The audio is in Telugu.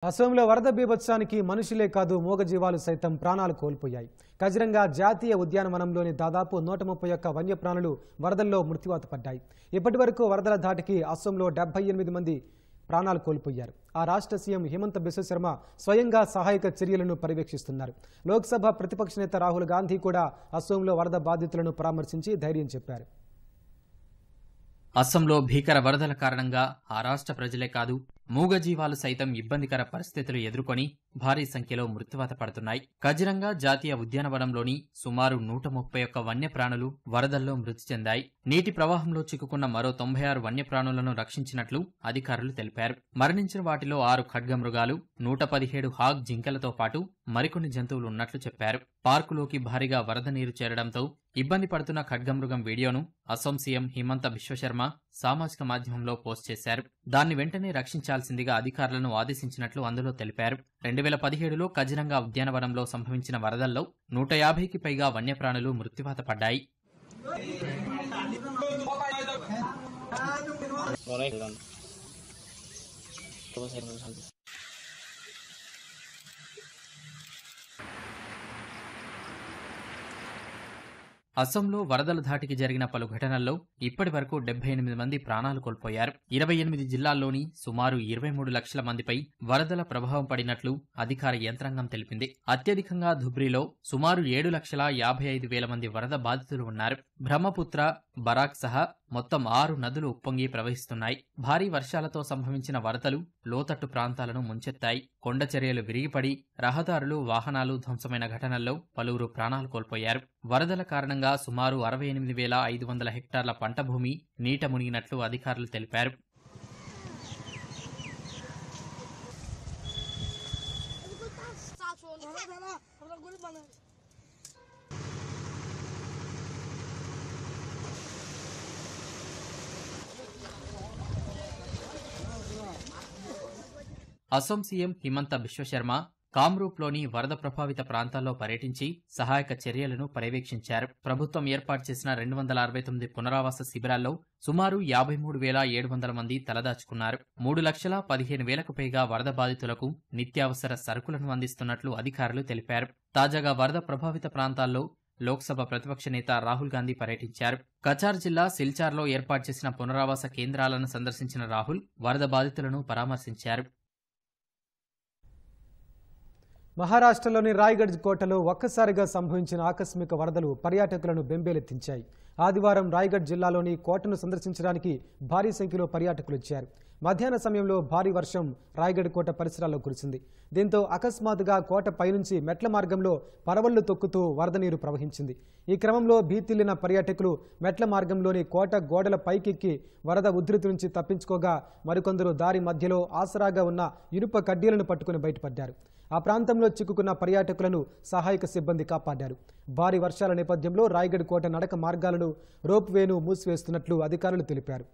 అసోంలో వరద బీభత్సానికి మనుషులే కాదు మూగజీవాలు సైతం ప్రాణాలు కోల్పోయాయి. కజిరంగా జాతీయ ఉద్యానవనంలోని దాదాపు 131 వన్యప్రాణులు వరదల్లో మృత్యువాత పడ్డాయి. ఇప్పటివరకు వరదల ధాటికి అసోంలో 78 మంది ప్రాణాలు కోల్పోయారు. ఆ రాష్ట్ర సీఎం హిమంత బిశ్వ శర్మ స్వయంగా సహాయక చర్యలను పర్యవేక్షిస్తున్నారు. లోక్సభ ప్రతిపక్ష నేత రాహుల్ గాంధీ కూడా అసోంలో వరద బాధితులను పరామర్శించి ధైర్యం చెప్పారు. అస్సాంలో భీకర వరదల కారణంగా ఆ రాష్ట్ర ప్రజలే కాదు మూగజీవాలు సైతం ఇబ్బందికర పరిస్థితులు ఎదుర్కొని భారీ సంఖ్యలో మృత్యువాత పడుతున్నాయి. కజిరంగా జాతీయ ఉద్యానవనంలోని సుమారు 131 వన్యప్రాణులు వరదల్లో మృతి చెందాయి. నీటి ప్రవాహంలో చిక్కుకున్న మరో 96 వన్యప్రాణులను రక్షించినట్లు అధికారులు తెలిపారు. మరణించిన వాటిలో 6 ఖడ్గమృగాలు, 117 హాగ్ జింకలతో పాటు మరికొన్ని జంతువులు ఉన్నట్లు చెప్పారు. పార్కులోకి భారీగా వరద నీరు చేరడంతో ఇబ్బంది పడుతున్న ఖడ్గమృగం వీడియోను అసోం సీఎం హిమంత బిశ్వ శర్మ సామాజిక మాధ్యమంలో పోస్ట్ చేశారు. దాన్ని వెంటనే రక్షించాల్సిందిగా అధికారులను ఆదేశించినట్లు అందులో తెలిపారు. 2017లో కజిరంగా ఉద్యానవనంలో సంభవించిన వరదల్లో 150కి పైగా వన్యప్రాణులు మృత్యువాత పడ్డాయి. అస్సాంలో వరదల ధాటికి జరిగిన పలు ఘటనల్లో ఇప్పటి వరకు 78 మంది ప్రాణాలు కోల్పోయారు. 28 జిల్లాల్లోని సుమారు 23 లక్షల మందిపై వరదల ప్రభావం పడినట్లు అధికార యంత్రాంగం తెలిపింది. అత్యధికంగా ధుబ్రీలో సుమారు 7,55,000 మంది వరద బాధితులు ఉన్నారు. బ్రహ్మపుత్ర, బరాక్ సహా మొత్తం 6 నదులు ఉప్పొంగి ప్రవహిస్తున్నాయి. భారీ వర్షాలతో సంభవించిన వరదలు లోతట్టు ప్రాంతాలను ముంచెత్తాయి. కొండ చర్యలు విరిగిపడి రహదారులు, వాహనాలు ధ్వంసమైన ఘటనల్లో పలువురు ప్రాణాలు కోల్పోయారు. వరదల కారణంగా సుమారు 68,500 హెక్టార్ల పంట భూమి నీట మునిగినట్లు అధికారులు తెలిపారు. అసోం సీఎం హిమంత బిశ్వ శర్మ కామ్రూప్లోని వరద ప్రభావిత ప్రాంతాల్లో పర్యటించి సహాయక చర్యలను పర్యవేక్షించారు. ప్రభుత్వం ఏర్పాటు చేసిన 269 పునరావాస శిబిరాల్లో సుమారు 53,700 మంది తలదాచుకున్నారు. 3,15,000కు పైగా వరద బాధితులకు నిత్యావసర సరుకులను అందిస్తున్నట్లు అధికారులు తెలిపారు. తాజాగా వరద ప్రభావిత ప్రాంతాల్లో లోక్సభ ప్రతిపక్ష నేత రాహుల్ గాంధీ పర్యటించారు. కచార్ జిల్లా సిల్చార్లో ఏర్పాటు చేసిన పునరావాస కేంద్రాలను సందర్శించిన రాహుల్ వరద బాధితులను పరామర్శించారు. మహారాష్ట్రలోని రాయ్గఢ్ కోటలో ఒక్కసారిగా సంభవించిన ఆకస్మిక వరదలు పర్యాటకులను బెంబేలెత్తించాయి. ఆదివారం రాయ్గఢ్ జిల్లాలోని కోటను సందర్శించడానికి భారీ సంఖ్యలో పర్యాటకులు వచ్చారు. మధ్యాహ్న సమయంలో భారీ వర్షం రాయ్గఢ్ కోట పరిసరాల్లో కురిసింది. దీంతో అకస్మాత్తుగా కోట పైనుంచి మెట్ల మార్గంలో పరవళ్లు తొక్కుతూ వరద నీరు ప్రవహించింది. ఈ క్రమంలో భీతిల్లిన పర్యాటకులు మెట్ల మార్గంలోని కోట గోడల పైకెక్కి వరద ఉధృతి నుంచి తప్పించుకోగా మరికొందరు దారి మధ్యలో ఆసరాగా ఉన్న ఇనుప కడ్డీలను పట్టుకుని బయటపడ్డారు. ఆ ప్రాంతంలో చిక్కుకున్న పర్యాటకులను సహాయక సిబ్బంది కాపాడారు. భారీ వర్షాల నేపథ్యంలో రాయ్గఢ్ కోట నడక మార్గాలను రోప్ వేను మూసివేస్తున్నట్లు అధికారులు తెలిపారు.